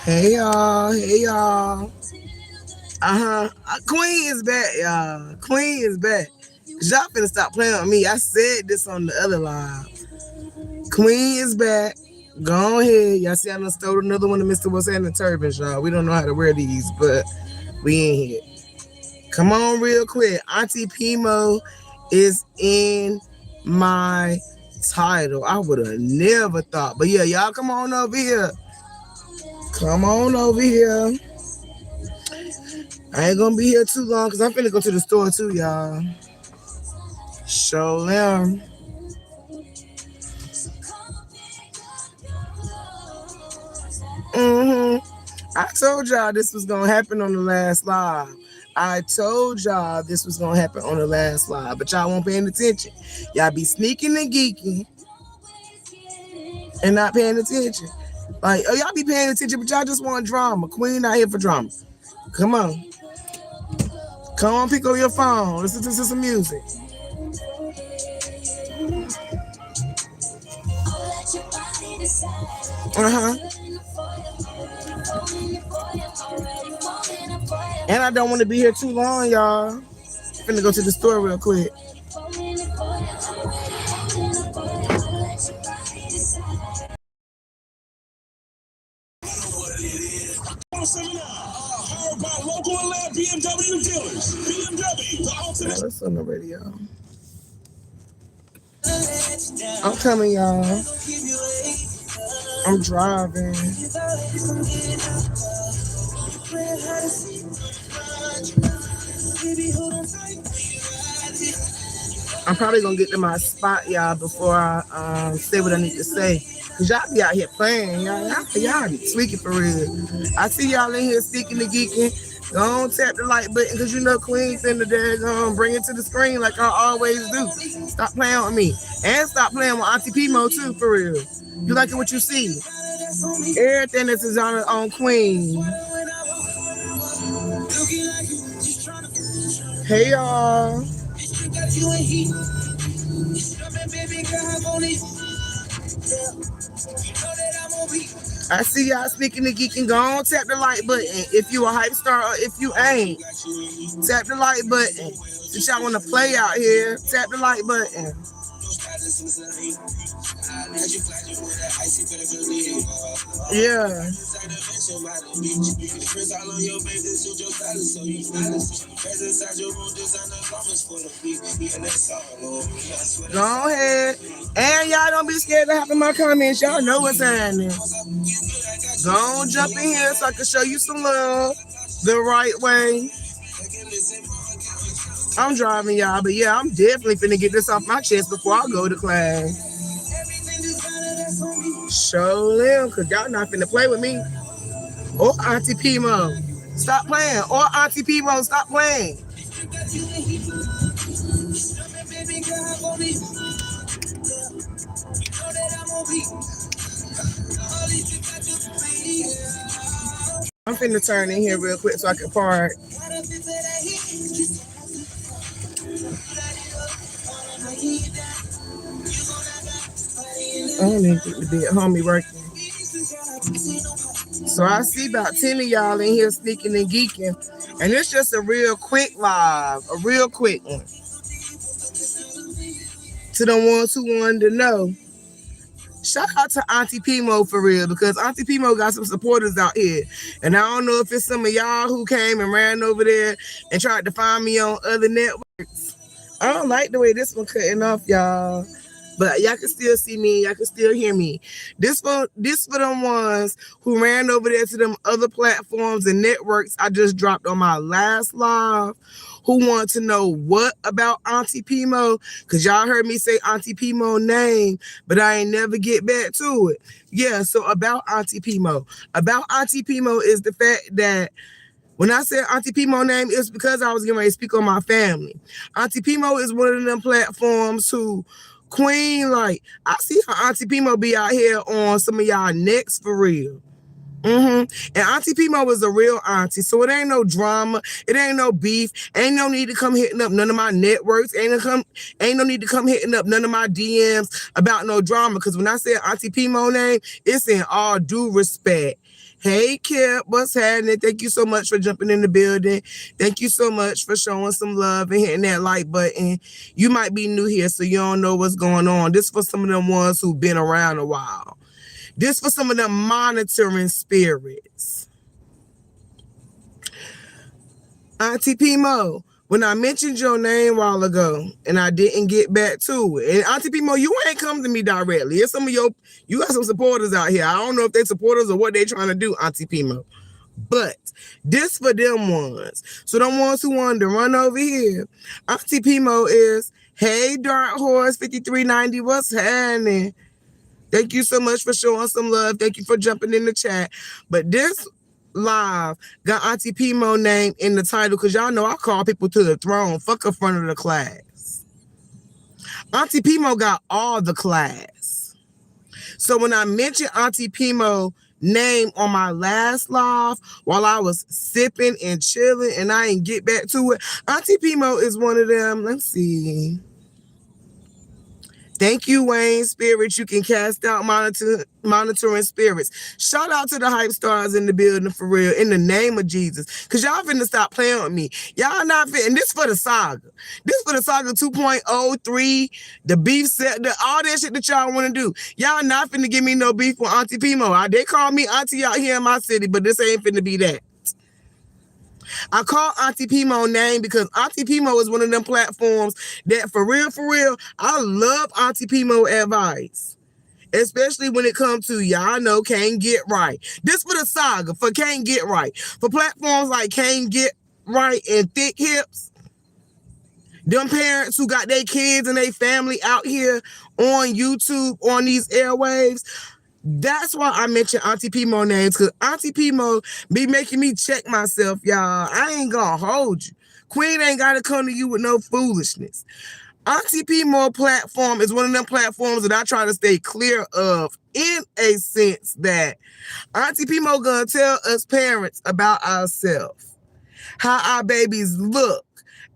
Hey y'all, hey y'all. Queen is back, y'all. Queen is back. Cause y'all finna stop playing with me. I said this on the other live. Queen is back. Go ahead. Y'all see I done stole another one of Mr. What's in the turbans, y'all. We don't know how to wear these, but we in here. Come on real quick. Auntie PMo is in my title. I would have never thought. But yeah, y'all come on over here. Come on over here. I ain't gonna be here too long because I'm finna go to the store too, y'all. Show them. I told y'all this was gonna happen on the last live. I told y'all this was gonna happen on the last live, but y'all won't paying attention. Y'all be sneaking and geeking and not paying attention. Like, oh, y'all be paying attention, but y'all just want drama. Queen not here for drama. Come on. Come on, pick up your phone. Listen to some music. Uh-huh. And I don't want to be here too long, y'all. Finna go to the store real quick. Local and BMW dealers. BMW, the ultimate. Let's on the radio. I'm coming, y'all. I'm driving. I'm probably gonna get to my spot, y'all, before I say what I need to say. Cause y'all be out here playing, y'all be tweaking for real. I see y'all in here sneaking and geeking. Don't tap the like button, cause you know Queen finna there bring it to the screen like I always do. Stop playing with me, and stop playing with Auntie PMo too, for real. You like it what you see? Everything that's is on Queen. Hey y'all. I see y'all sneaking and geeking. Go on, tap the like button. If you a hype star or if you ain't, tap the like button. If y'all want to play out here, tap the like button. Yeah. Go ahead. And y'all don't be scared to hop in my comments. Y'all know what's happening. Go on, jump in here so I can show you some love the right way. I'm driving, y'all, but yeah, I'm definitely finna get this off my chest before I go to class. Show them, cause y'all not finna play with me. Or Auntie PMo. Stop playing. Or Auntie PMo, stop playing. I'm finna turn in here real quick so I can park. I don't even think the big homie working. So I see about 10 of y'all in here sneaking and geeking. And it's just a real quick live. A real quick one. To the ones who wanted to know. Shout out to Auntie PMo for real, because Auntie PMo got some supporters out here. And I don't know if it's some of y'all who came and ran over there and tried to find me on other networks. I don't like the way this one cutting off, y'all. But y'all can still see me. Y'all can still hear me. This for them ones who ran over there to them other platforms and networks I just dropped on my last live, who want to know what about Auntie PMo, because y'all heard me say Auntie PMo name, but I ain't never get back to it. Yeah, so about Auntie PMo. About Auntie PMo is the fact that when I said Auntie PMo name, it's because I was getting ready to speak on my family. Auntie PMo is one of them platforms who Queen, like, I see her Auntie PMo be out here on some of y'all necks for real. And Auntie PMo is a real auntie, so it ain't no drama, it ain't no beef, ain't no need to come hitting up none of my networks, ain't no need to come hitting up none of my DMs about no drama, because when I say Auntie PMo name, it's in all due respect. Hey, Kip, what's happening? Thank you so much for jumping in the building. Thank you so much for showing some love and hitting that like button. You might be new here, so you don't know what's going on. This for some of them ones who've been around a while. This for some of them monitoring spirits. Auntie PMo, when I mentioned your name a while ago and I didn't get back to it, and Auntie PMo, you ain't come to me directly. It's some of you got some supporters out here. I don't know if they supporters or what they trying to do, Auntie PMo. But this for them ones. So them ones who wanted to run over here. Auntie PMo is, hey, Dark Horse 5390, what's happening? Thank you so much for showing some love. Thank you for jumping in the chat. But this live got Auntie PMo name in the title because y'all know I call people to the throne. Fuck in front of the class. Auntie PMo got all the class. So when I mentioned Auntie PMo name on my last live while I was sipping and chilling and I ain't get back to it, Auntie PMo is one of them. Let's see. Thank you, Wayne Spirits. You can cast out monitoring spirits. Shout out to the hype stars in the building for real, in the name of Jesus. Because y'all finna stop playing with me. Y'all not fit. And this for the saga. This for the saga 2.03, the beef set, all that shit that y'all want to do. Y'all not finna give me no beef with Auntie PMo. They call me Auntie out here in my city, but this ain't finna be that. I call Auntie PMo name because Auntie PMo is one of them platforms that for real, I love Auntie PMo advice. Especially when it comes to y'all know Can't Get Right. This for the saga, for Can't Get Right. For platforms like Can't Get Right and Thick Hips. Them parents who got their kids and their family out here on YouTube, on these airwaves. That's why I mentioned Auntie PMo names, because Auntie PMo be making me check myself, y'all. I ain't gonna hold you. Queen ain't gotta come to you with no foolishness. Auntie PMo platform is one of them platforms that I try to stay clear of, in a sense that Auntie PMo gonna tell us parents about ourselves, how our babies look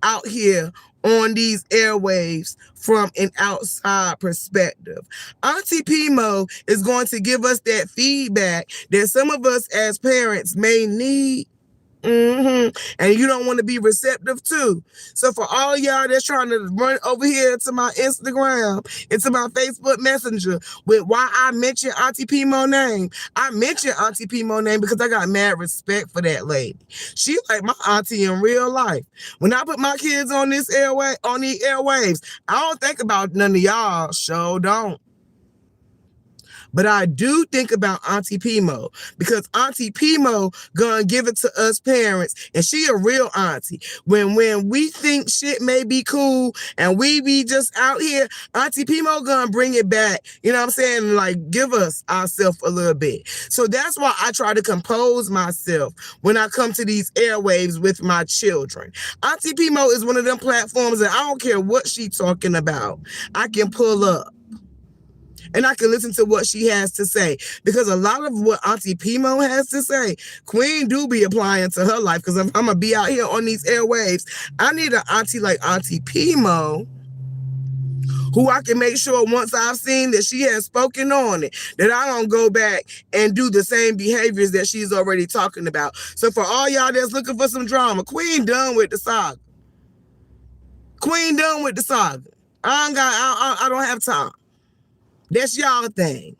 out here on these airwaves from an outside perspective. Auntie PMo is going to give us that feedback that some of us as parents may need. And you don't want to be receptive too. So for all y'all that's trying to run over here to my Instagram and to my Facebook Messenger with why I mentioned Auntie PMo name, I mentioned Auntie PMo name because I got mad respect for that lady. She like my auntie in real life. When I put my kids on this airway, on these airwaves, I don't think about none of y'all. Sure don't. But I do think about Auntie PMo because Auntie PMo gonna give it to us parents, and she a real auntie. When we think shit may be cool and we be just out here, Auntie PMo gonna bring it back. You know what I'm saying? Like give us ourselves a little bit. So that's why I try to compose myself when I come to these airwaves with my children. Auntie PMo is one of them platforms that I don't care what she talking about. I can pull up and I can listen to what she has to say, because a lot of what Auntie PMo has to say, Queen do be applying to her life. Because if I'm gonna be out here on these airwaves, I need an auntie like Auntie PMo, who I can make sure once I've seen that she has spoken on it, that I don't go back and do the same behaviors that she's already talking about. So for all y'all that's looking for some drama, Queen done with the saga. Queen done with the saga. I don't have time. That's y'all thing.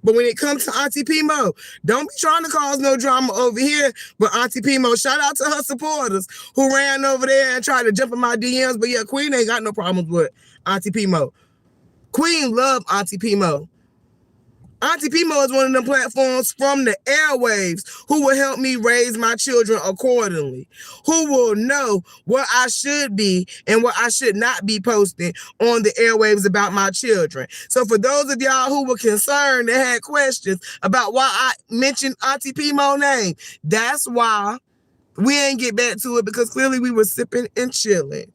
But when it comes to Auntie PMo, don't be trying to cause no drama over here. But Auntie PMo, shout out to her supporters who ran over there and tried to jump in my DMs. But yeah, Queen ain't got no problems with Auntie PMo. Queen love Auntie PMo. Auntie PMo is one of them platforms from the airwaves who will help me raise my children accordingly, who will know what I should be and what I should not be posting on the airwaves about my children. So for those of y'all who were concerned and had questions about why I mentioned Auntie PMo name, that's why we ain't get back to it, because clearly we were sipping and chilling.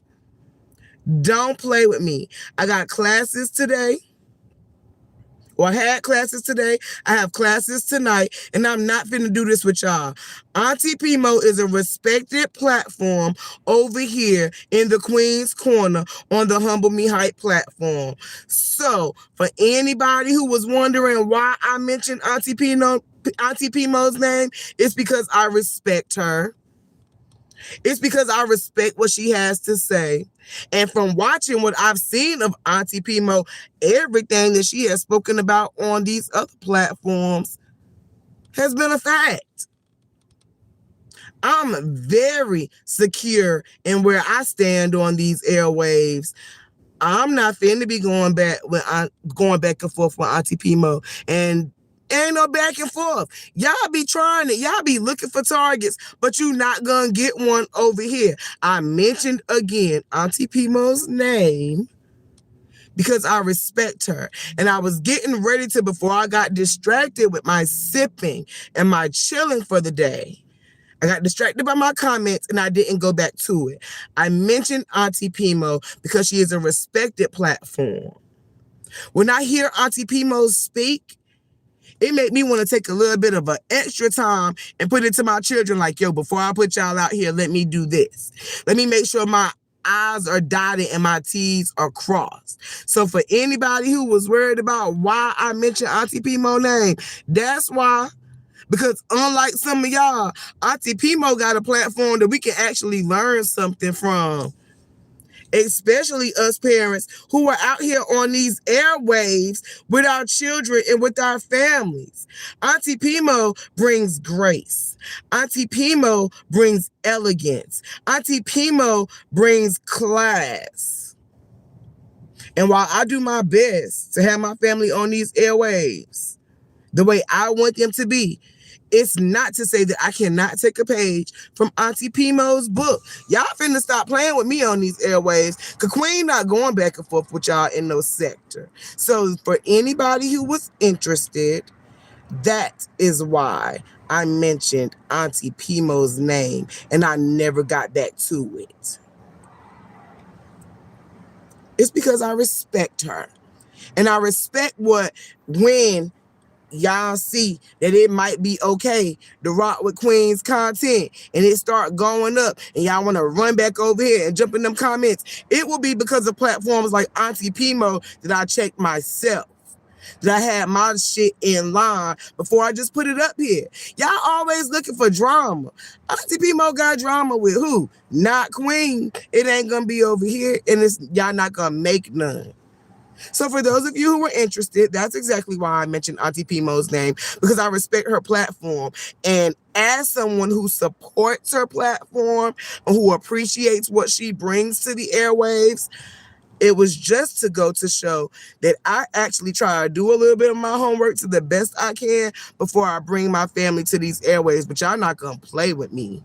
Don't play with me. I got classes today. Or I had classes today. I have classes tonight, and I'm not finna do this with y'all. Auntie PMo is a respected platform over here in the Queen's Corner on the Humble Me Hype platform. So for anybody who was wondering why I mentioned Auntie PMo Auntie PMo's name, it's because I respect her. It's because I respect what she has to say. And from watching what I've seen of Auntie PMo, everything that she has spoken about on these other platforms has been a fact. I'm very secure in where I stand on these airwaves. I'm not finna be going back and forth with Auntie PMo. And ain't no back and forth. Y'all be trying it. Y'all be looking for targets, but you not gonna get one over here. I mentioned again Auntie PMo's name because I respect her. And I was getting ready to, before I got distracted with my sipping and my chilling for the day, I got distracted by my comments and I didn't go back to it. I mentioned Auntie PMo because she is a respected platform. When I hear Auntie PMo speak, it made me want to take a little bit of an extra time and put it to my children like, yo, before I put y'all out here, let me do this. Let me make sure my I's are dotted and my T's are crossed. So for anybody who was worried about why I mentioned Auntie PMo name, that's why. Because unlike some of y'all, Auntie PMo got a platform that we can actually learn something from. Especially us parents who are out here on these airwaves with our children and with our families. Auntie PMo brings grace. Auntie PMo brings elegance. Auntie PMo brings class. And while I do my best to have my family on these airwaves the way I want them to be, it's not to say that I cannot take a page from Auntie PMo's book. Y'all finna stop playing with me on these airwaves, because Queen not going back and forth with y'all in no sector. So for anybody who was interested, that is why I mentioned Auntie PMo's name, and I never got back to it. It's because I respect her. And I respect when y'all see that it might be okay to rock with Queen's content and it start going up and y'all want to run back over here and jump in them comments, it will be because of platforms like Auntie PMo that I check myself, that I had my shit in line before I just put it up here. Y'all always looking for drama. Auntie PMo got drama with who? Not Queen. It ain't gonna be over here, and y'all not gonna make none. So for those of you who were interested, that's exactly why I mentioned Auntie PMo's name, because I respect her platform. And as someone who supports her platform and who appreciates what she brings to the airwaves, it was just to go to show that I actually try to do a little bit of my homework to the best I can before I bring my family to these airwaves. But y'all not going to play with me.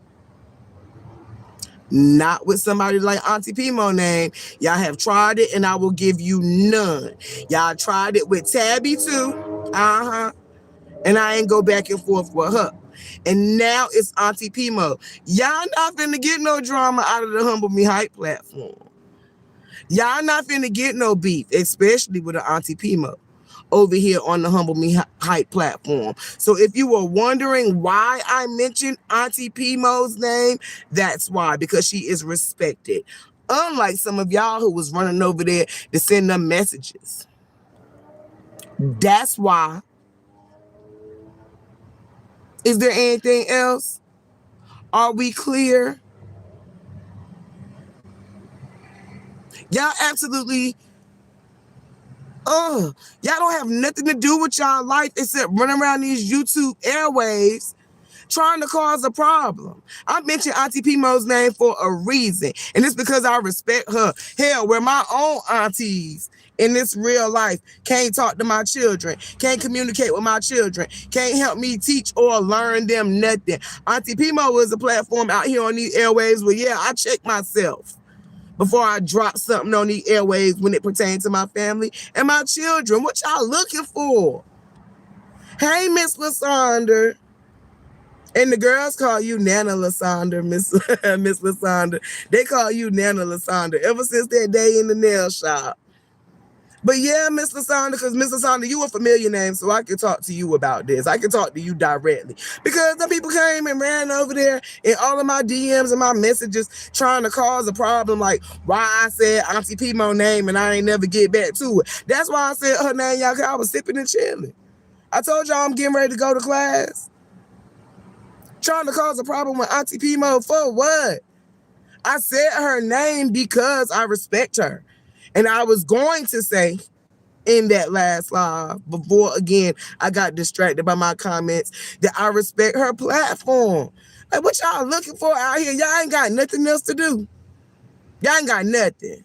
Not with somebody like Auntie PMo name. Y'all have tried it and I will give you none. Y'all tried it with Tabby too. And I ain't go back and forth with her. And now it's Auntie PMo. Y'all not finna get no drama out of the Humble Me Hype platform. Y'all not finna get no beef, especially with the Auntie PMo over here on the Humble Me Hype platform. So if you were wondering why I mentioned Auntie PMo's name, that's why, because she is respected. Unlike some of y'all who was running over there to send them messages. That's why. Is there anything else? Are we clear? Y'all absolutely y'all don't have nothing to do with y'all life except run around these YouTube airwaves trying to cause a problem. I mentioned Auntie PMo's name for a reason, and it's because I respect her. Hell, where my own aunties in this real life can't talk to my children, can't communicate with my children, can't help me teach or learn them nothing. Auntie PMo is a platform out here on these airwaves where, yeah, I check myself before I drop something on the airwaves when it pertains to my family and my children. What y'all looking for? Hey, Miss Lasandra. And the girls call you Nana Lasandra, Miss Lasandra. They call you Nana Lasandra ever since that day in the nail shop. But yeah, Miss Lasandra, because Miss Lasandra, you a familiar name, so I can talk to you about this. I can talk to you directly. Because the people came and ran over there in all of my DMs and my messages trying to cause a problem, like why I said Auntie PMo name and I ain't never get back to it. That's why I said her name, y'all, because I was sipping and chilling. I told y'all I'm getting ready to go to class. Trying to cause a problem with Auntie PMo for what? I said her name because I respect her. And I was going to say in that last live before, again, I got distracted by my comments, that I respect her platform. Like, what y'all looking for out here? Y'all ain't got nothing else to do. Y'all ain't got nothing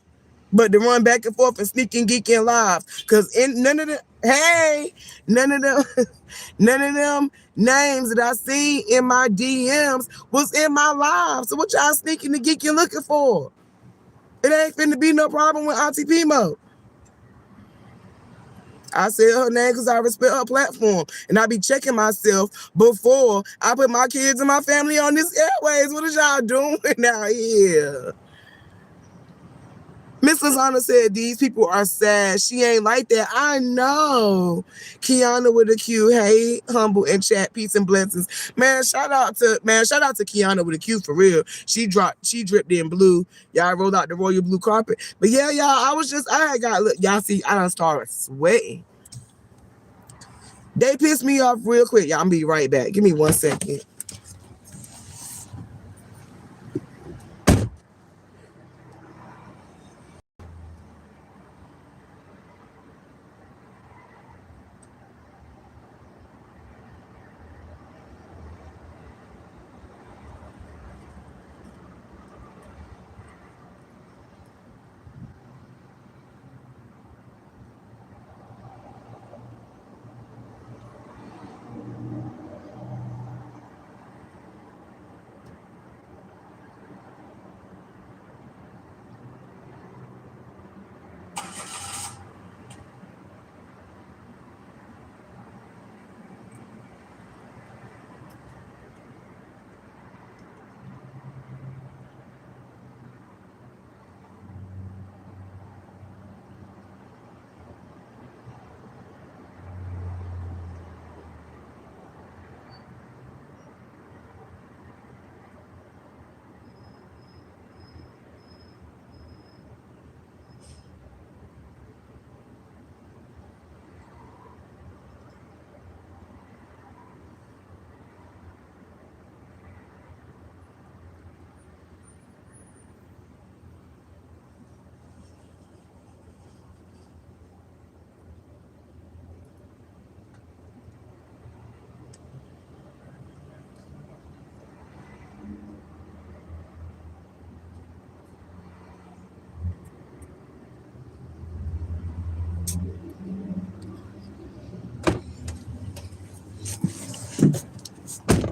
but to run back and forth and sneaking geeking lives. Cause in none of them none of them names that I seen in my DMs was in my live. So what y'all sneaking and geeking looking for? It ain't finna be no problem with Auntie PMo. I said her name because I respect her platform. And I be checking myself before I put my kids and my family on this airways. What is y'all doing out here? Miss Lasana said these people are sad. She ain't like that. I know. Kiana with a Q. Hey, humble and chat, peace and blessings. Man, shout out to Kiana with a Q for real. She dripped in blue. Y'all rolled out the royal blue carpet. But yeah, y'all, y'all see, I done started sweating. They pissed me off real quick. Y'all, I'm be right back. Give me 1 second.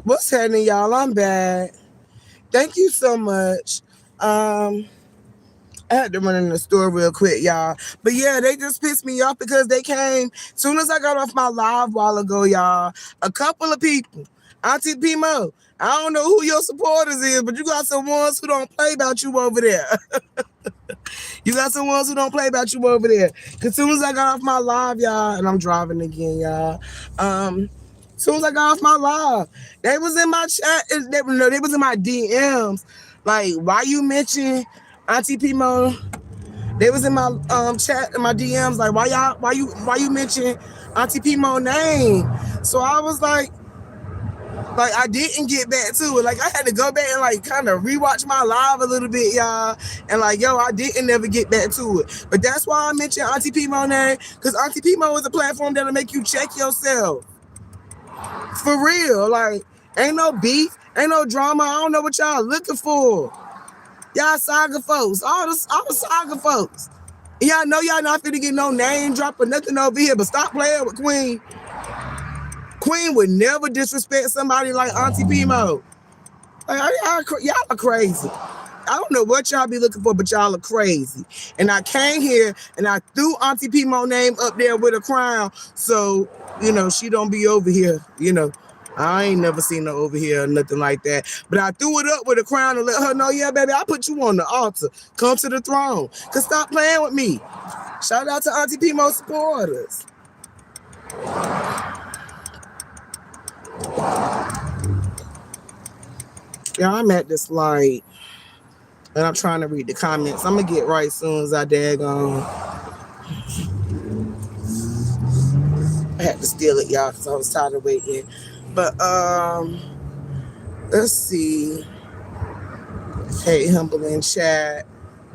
What's happening, y'all? I'm back. Thank you so much. I had to run in the store real quick, y'all. But yeah, they just pissed me off because they came. Soon as I got off my live while ago, y'all, a couple of people, Auntie PMo, I don't know who your supporters is, but you got some ones who don't play about you over there. You got some ones who don't play about you over there. Cause soon as I got off my live, y'all, and I'm driving again, y'all. Soon as I got off my live, they was in my chat. They was in my DMs. Like, why you mention Auntie PMo? They was in my chat in my DMs. Like, why you mention Auntie PMo name? So I was like I didn't get back to it. Like, I had to go back and like kind of rewatch my live a little bit, y'all. And like, yo, I didn't never get back to it. But that's why I mentioned Auntie PMo name, because Auntie PMo is a platform that'll make you check yourself. For real. Like, ain't no beef, ain't no drama. I don't know what y'all looking for. Y'all saga folks, all the saga folks. And y'all know y'all not finna get no name drop or nothing over here, but stop playing with Queen. Queen would never disrespect somebody like Auntie PMo. Like, y'all are crazy. I don't know what y'all be looking for, but y'all are crazy. And I came here and I threw Auntie PMo name up there with a crown, so she don't be over here. I ain't never seen her over here or nothing like that. But I threw it up with a crown and let her know, yeah, baby, I put you on the altar. Come to the throne. Cause stop playing with me. Shout out to Auntie PMo supporters. Yeah, I'm at this light. And I'm trying to read the comments. I'm gonna get right soon as I daggone. I had to steal it, y'all, because I was tired of waiting. But let's see. Hey, humble in chat.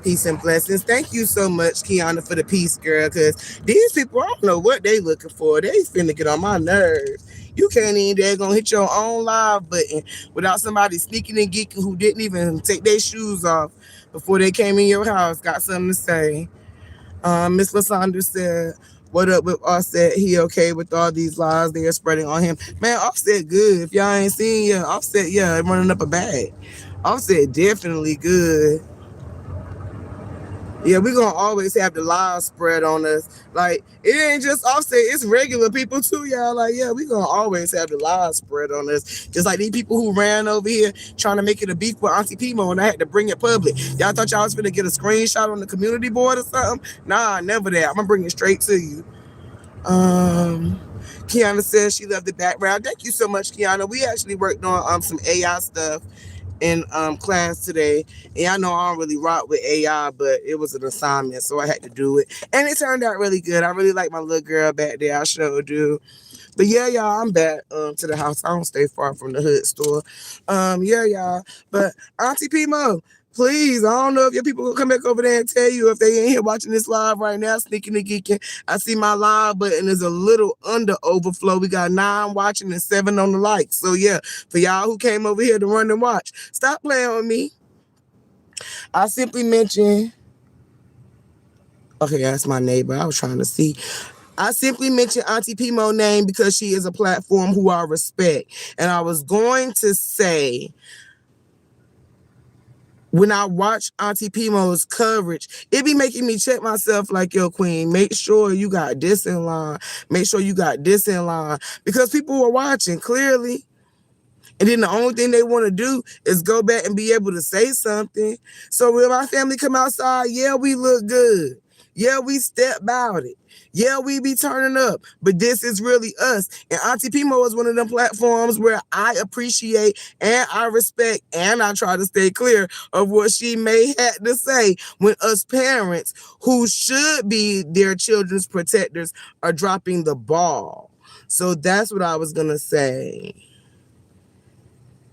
Peace and blessings. Thank you so much, Kiana, for the peace, girl. Because these people, I don't know what they looking for. They finna get on my nerves. You can't even they're gonna hit your own live button without somebody sneaking and geeking who didn't even take their shoes off before they came in your house. Got something to say. Miss Lasandra said, "What up with Offset? He okay with all these lies they are spreading on him? Man, Offset good. If y'all ain't seen yet, Offset, yeah, running up a bag. Offset definitely good. Yeah, we gonna always have the lies spread on us. Like, it ain't just Offset, it's regular people too, y'all. Like, yeah, we gonna always have the lies spread on us. Just like these people who ran over here trying to make it a beef with Auntie PMo and I had to bring it public. Y'all thought y'all was gonna get a screenshot on the community board or something? Nah, never that. I'm gonna bring it straight to you. Kiana says she loved the background. Thank you so much, Kiana. We actually worked on some AI stuff in class today. And I know I don't really rock with AI, but it was an assignment, so I had to do it. And it turned out really good. I really like my little girl back there. I sure do. But yeah, y'all, I'm back to the house. I don't stay far from the hood store. Yeah, y'all. But Auntie PMo, please, I don't know if your people will come back over there and tell you if they ain't here watching this live right now, sneaking and geeking. I see my live button is a little under overflow. We got 9 watching and 7 on the likes. So yeah, for y'all who came over here to run and watch, stop playing with me. I simply mentioned, okay, that's my neighbor. I was trying to see. I simply mentioned Auntie PMo name because she is a platform who I respect. And I was going to say, when I watch Auntie PMo's coverage, it be making me check myself like, yo, queen, make sure you got this in line. Make sure you got this in line. Because people were watching, clearly. And then the only thing they want to do is go back and be able to say something. So when my family come outside, yeah, we look good. Yeah, we step about it. Yeah, we be turning up. But this is really us. And Auntie PMo is one of them platforms where I appreciate and I respect and I try to stay clear of what she may have to say when us parents who should be their children's protectors are dropping the ball. So that's what I was going to say.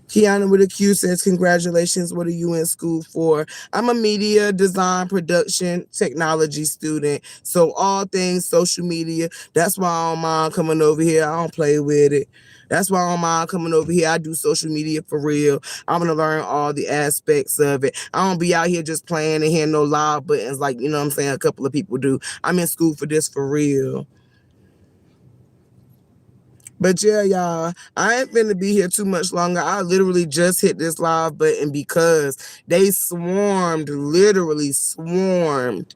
Kiana with a Q says, congratulations. What are you in school for? I'm a media design production technology student. So all things social media. That's why I don't mind coming over here. I don't play with it. That's why I don't mind coming over here. I do social media for real. I'm going to learn all the aspects of it. I don't be out here just playing and hearing no live buttons like, you know what I'm saying, a couple of people do. I'm in school for this for real. But yeah, y'all, I ain't finna be here too much longer. I literally just hit this live button because they literally swarmed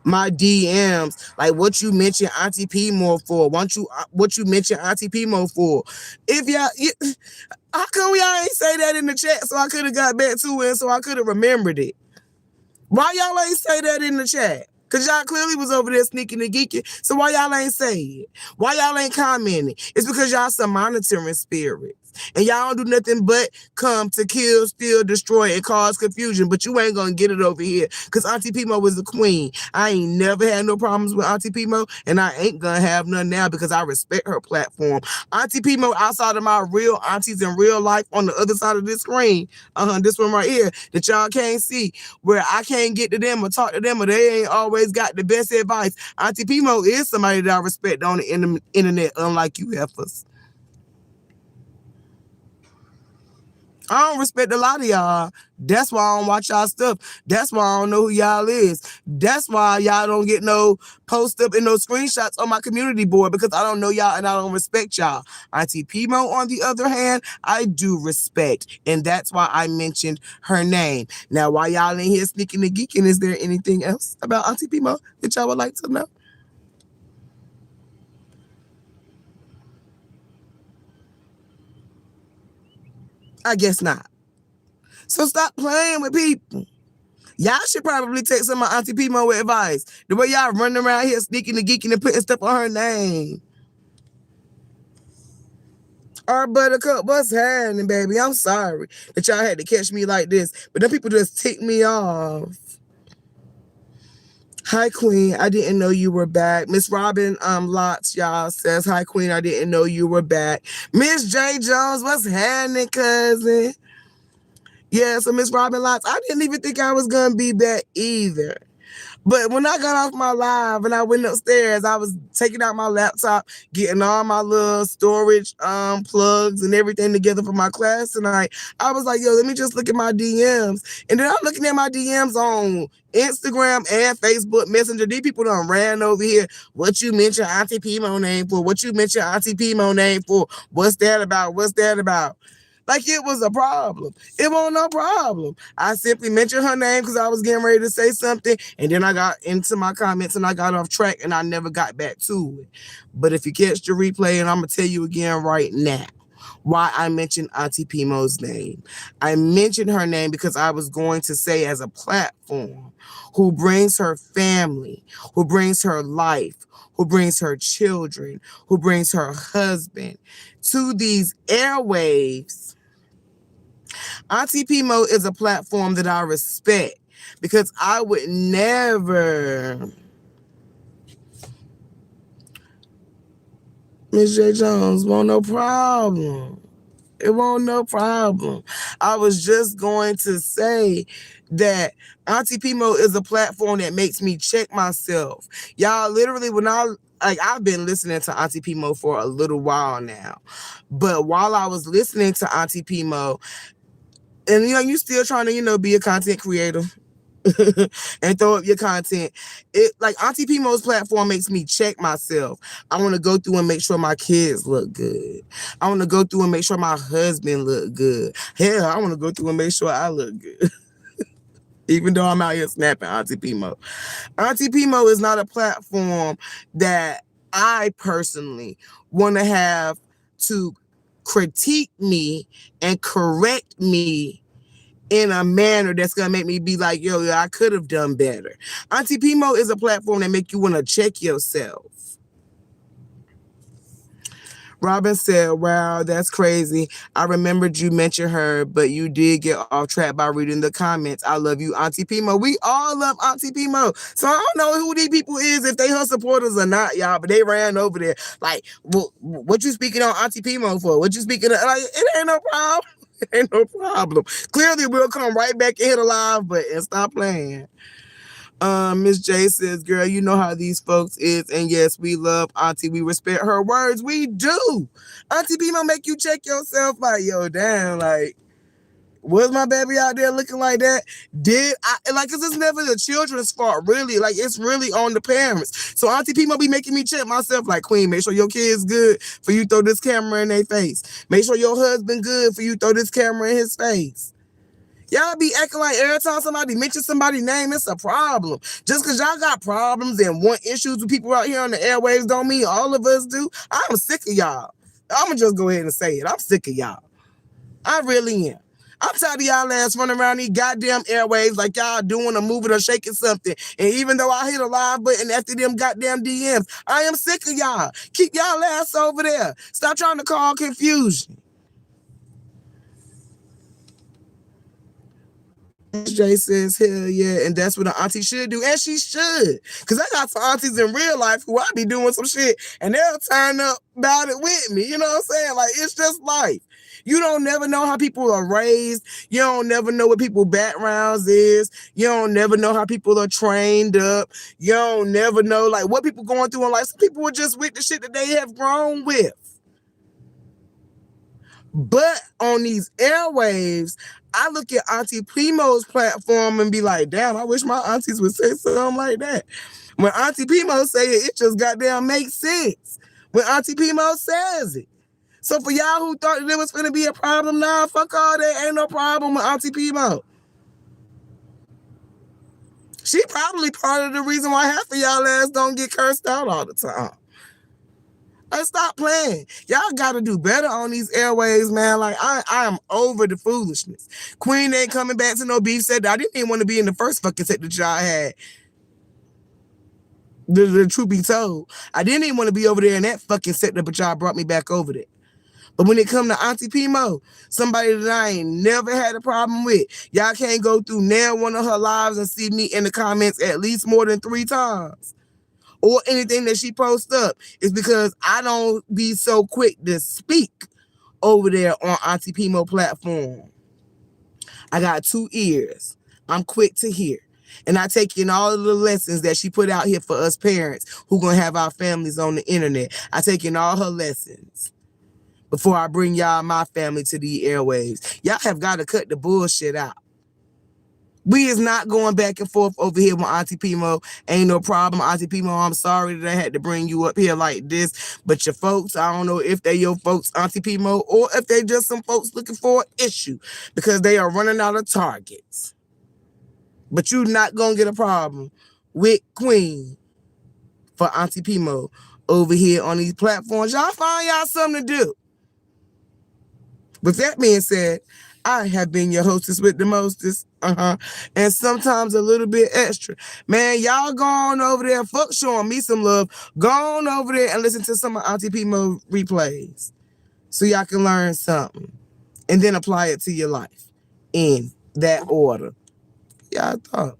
my DMs. Like, what you mentioned Auntie PMo for? What you mentioned Auntie PMo for? If y'all, how come y'all ain't say that in the chat so I could have got back to it so I could have remembered it? Why y'all ain't say that in the chat? Because y'all clearly was over there sneaking and geeking. So why y'all ain't say it? Why y'all ain't commenting? It's because y'all some monitoring spirits. And y'all don't do nothing but come to kill, steal, destroy, and cause confusion. But you ain't going to get it over here. Because Auntie PMo was the queen. I ain't never had no problems with Auntie PMo. And I ain't going to have none now because I respect her platform. Auntie PMo, outside of my real aunties in real life on the other side of this screen, this one right here that y'all can't see, where I can't get to them or talk to them or they ain't always got the best advice. Auntie PMo is somebody that I respect on the internet, unlike you heifers. I don't respect a lot of y'all. That's why I don't watch y'all stuff. That's why I don't know who y'all is. That's why y'all don't get no post up and no screenshots on my community board because I don't know y'all and I don't respect y'all. Auntie PMo, on the other hand, I do respect. And that's why I mentioned her name. Now, while y'all in here sneaking and geeking, is there anything else about Auntie PMo that y'all would like to know? I guess not. So stop playing with people. Y'all should probably take some of Auntie PMo advice. The way y'all running around here sneaking and geeking and putting stuff on her name. Our Buttercup, what's happening, baby? I'm sorry that y'all had to catch me like this. But them people just ticked me off. Hi, Queen. I didn't know you were back. Miss Robin Lots, y'all, says, hi, Queen. I didn't know you were back. Miss J. Jones, what's happening, cousin? Yeah, so Miss Robin Lots, I didn't even think I was going to be back either. But when I got off my live and I went upstairs, I was taking out my laptop, getting all my little storage plugs and everything together for my class tonight. I was like, yo, let me just look at my DMs. And then I'm looking at my DMs on Instagram and Facebook Messenger. These people done ran over here. What you mentioned Auntie PMo name for? What you mentioned Auntie PMo name for? What's that about? What's that about? Like it was a problem. It wasn't no problem. I simply mentioned her name because I was getting ready to say something, and then I got into my comments and I got off track and I never got back to it. But if you catch the replay, and I'm gonna tell you again right now why I mentioned Auntie PMo's name. I mentioned her name because I was going to say as a platform who brings her family, who brings her life, who brings her children, who brings her husband to these airwaves. Auntie PMo is a platform that I respect because I would never. Miss J. Jones, won't no problem. It won't no problem. I was just going to say that Auntie PMo is a platform that makes me check myself. Y'all, literally, when I've been listening to Auntie PMo for a little while now, but while I was listening to Auntie PMo, and you still trying to be a content creator and throw up your content. It like Auntie PMo's platform makes me check myself. I want to go through and make sure my kids look good. I want to go through and make sure my husband look good. Hell, I want to go through and make sure I look good. Even though I'm out here snapping Auntie PMo. Auntie PMo is not a platform that I personally want to have to critique me and correct me in a manner that's gonna make me be like, yo, I could have done better. Auntie PMo is a platform that make you want to check yourself. Robin said, wow, that's crazy. I remembered you mentioned her, but you did get off track by reading the comments. I love you, Auntie PMo. We all love Auntie PMo. So I don't know who these people is, if they her supporters or not, y'all, but they ran over there. Like, what you speaking on Auntie PMo for? What you speaking of? Like, it ain't no problem. It ain't no problem. Clearly, we'll come right back and hit a live button and stop playing. Miss J says, girl, you know how these folks is. And yes, we love Auntie. We respect her words. We do. Auntie PMo make you check yourself like, yo, damn, like, was my baby out there looking like that? Did I, like, cause it's never the children's fault, really. Like, it's really on the parents. So Auntie PMo be making me check myself like, Queen, make sure your kid's good for you throw this camera in their face. Make sure your husband good for you throw this camera in his face. Y'all be acting like every time somebody mentions somebody's name, it's a problem. Just because y'all got problems and want issues with people out here on the airwaves don't mean all of us do. I'm sick of y'all. I'm going to just go ahead and say it. I'm sick of y'all. I really am. I'm tired of y'all ass running around these goddamn airwaves like y'all doing or moving or shaking something. And even though I hit a live button after them goddamn DMs, I am sick of y'all. Keep y'all ass over there. Stop trying to call confusion. Miss J says, hell yeah, and that's what an auntie should do, and she should. Because I got some aunties in real life who I be doing some shit, and they'll turn up about it with me. You know what I'm saying? Like, it's just life. You don't never know how people are raised. You don't never know what people's backgrounds is. You don't never know how people are trained up. You don't never know, like, what people going through in life. Some people are just with the shit that they have grown with. But on these airwaves, I look at Auntie PMo's platform and be like, damn, I wish my aunties would say something like that. When Auntie PMo say it, it just goddamn makes sense. When Auntie PMo says it. So for y'all who thought that it was going to be a problem, nah, fuck all that. Ain't no problem with Auntie PMo. She probably part of the reason why half of y'all ass don't get cursed out all the time. Like, stop playing. Y'all got to do better on these airways, man. Like, I am over the foolishness. Queen ain't coming back to no beef set. I didn't even want to be in the first fucking set that y'all had. The truth be told, I didn't even want to be over there in that fucking set, but y'all brought me back over there. But when it come to Auntie PMo, somebody that I ain't never had a problem with, y'all can't go through now one of her lives and see me in the comments at least more than 3 times. Or anything that she posts up is because I don't be so quick to speak over there on Auntie PMo platform. I got 2 ears. I'm quick to hear. And I take in all of the lessons that she put out here for us parents who gonna have our families on the internet. I take in all her lessons before I bring y'all my family to the airwaves. Y'all have got to cut the bullshit out. We is not going back and forth over here with Auntie PMo. Ain't no problem, Auntie PMo. I'm sorry that I had to bring you up here like this. But your folks, I don't know if they your folks, Auntie PMo, or if they just some folks looking for an issue because they are running out of targets. But you're not going to get a problem with Queen for Auntie PMo over here on these platforms. Y'all find y'all something to do. With that being said, I have been your hostess with the mostest, and sometimes a little bit extra. Man, y'all go on over there, fuck showing me some love. Go on over there and listen to some of Auntie PMo replays so y'all can learn something and then apply it to your life in that order. Y'all thought.